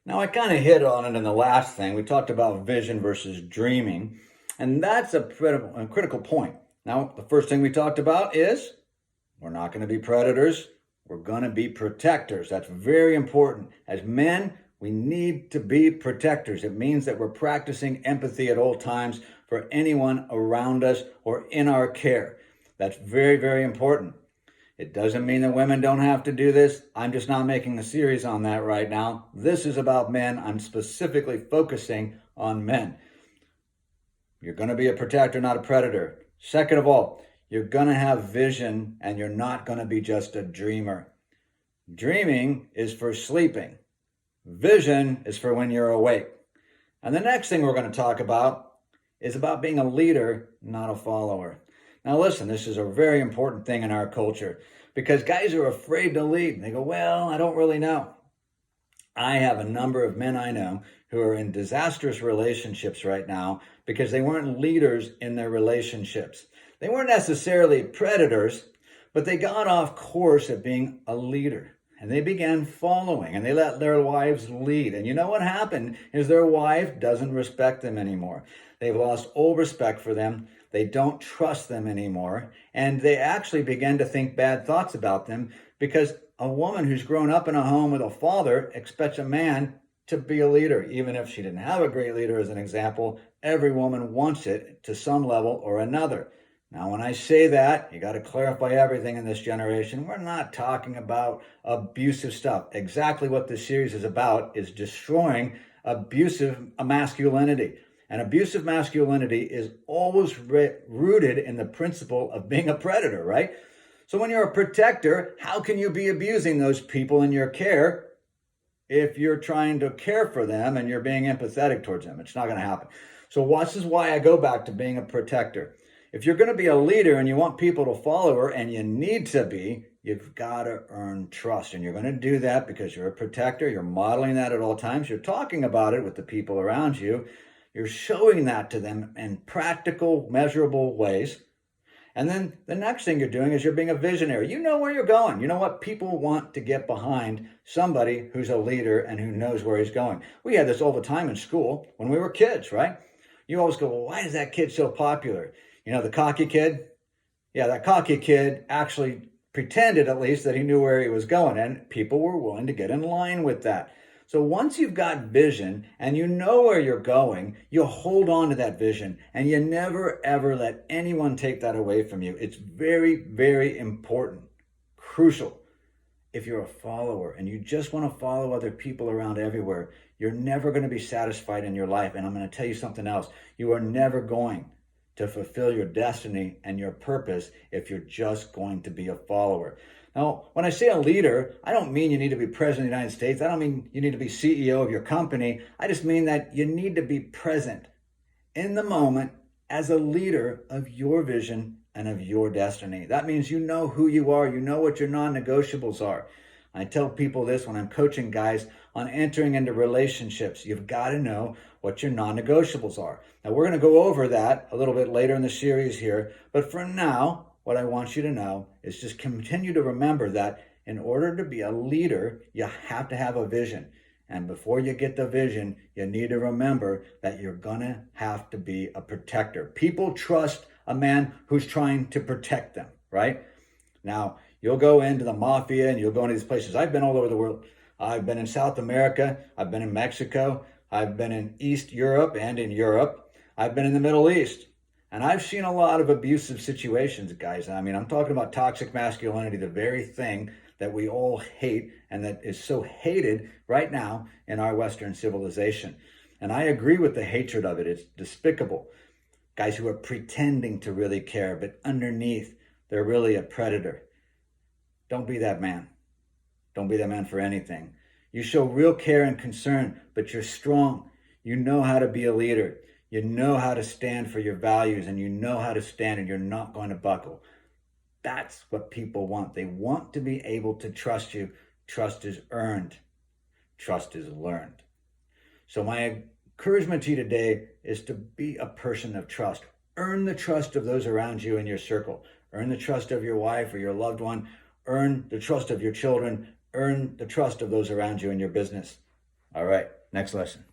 Now, I kind of hit on it in the last thing. We talked about vision versus dreaming, and that's a critical point. Now, the first thing we talked about is we're not going to be predators, we're going to be protectors. That's very important. As men, we need to be protectors. It means that we're practicing empathy at all times for anyone around us or in our care. That's very, very important. It doesn't mean that women don't have to do this. I'm just not making a series on that right now. This is about men. I'm specifically focusing on men. You're going to be a protector, not a predator. Second of all, you're going to have vision and you're not going to be just a dreamer. Dreaming is for sleeping. Vision is for when you're awake. And the next thing we're going to talk about is about being a leader, not a follower. Now listen, this is a very important thing in our culture because guys are afraid to lead. They go, well, I don't really know. I have a number of men I know who are in disastrous relationships right now because they weren't leaders in their relationships. They weren't necessarily predators, but they got off course at being a leader. And they began following and they let their wives lead. And you know what happened is their wife doesn't respect them anymore. They've lost all respect for them. They don't trust them anymore. And they actually began to think bad thoughts about them because a woman who's grown up in a home with a father expects a man to be a leader. Even if she didn't have a great leader as an example, every woman wants it to some level or another. Now, when I say that, you got to clarify everything in this generation. We're not talking about abusive stuff. Exactly what this series is about is destroying abusive masculinity. And abusive masculinity is always rooted in the principle of being a predator, right? So when you're a protector, how can you be abusing those people in your care if you're trying to care for them and you're being empathetic towards them? It's not going to happen. So this is why I go back to being a protector. If you're going to be a leader and you want people to follow her, and you need to be, you've got to earn trust. And you're going to do that because you're a protector. You're modeling that at all times. You're talking about it with the people around you. You're showing that to them in practical, measurable ways. And then the next thing you're doing is you're being a visionary. You know where you're going. You know what? People want to get behind somebody who's a leader and who knows where he's going. We had this all the time in school when we were kids, right? You always go, well, why is that kid so popular? You know, the cocky kid? Yeah, that cocky kid actually pretended at least that he knew where he was going, and people were willing to get in line with that. So once you've got vision and you know where you're going, you'll hold on to that vision and you never ever let anyone take that away from you. It's very, very important, crucial. If you're a follower and you just want to follow other people around everywhere, you're never going to be satisfied in your life. And I'm going to tell you something else. You are never going to fulfill your destiny and your purpose if you're just going to be a follower. Now, when I say a leader, I don't mean you need to be president of the United States. I don't mean you need to be CEO of your company. I just mean that you need to be present in the moment as a leader of your vision and of your destiny. That means you know who you are. You know what your non-negotiables are. I tell people this when I'm coaching guys on entering into relationships. You've got to know what your non-negotiables are. Now, we're going to go over that a little bit later in the series here. But for now, what I want you to know is just continue to remember that in order to be a leader, you have to have a vision. And before you get the vision, you need to remember that you're going to have to be a protector. People trust a man who's trying to protect them, right? Now, you'll go into the mafia and you'll go into these places. I've been all over the world. I've been in South America. I've been in Mexico. I've been in East Europe and in Europe. I've been in the Middle East. And I've seen a lot of abusive situations, guys. I mean, I'm talking about toxic masculinity, the very thing that we all hate and that is so hated right now in our Western civilization. And I agree with the hatred of it. It's despicable. Guys who are pretending to really care, but underneath, they're really a predator. Don't be that man. Don't be that man for anything. You show real care and concern, but you're strong. You know how to be a leader. You know how to stand for your values, and you know how to stand, and you're not going to buckle. That's what people want. They want to be able to trust you. Trust is earned. Trust is learned. So my encouragement to you today is to be a person of trust. Earn the trust of those around you in your circle. Earn the trust of your wife or your loved one. Earn the trust of your children. Earn the trust of those around you in your business. All right. next lesson.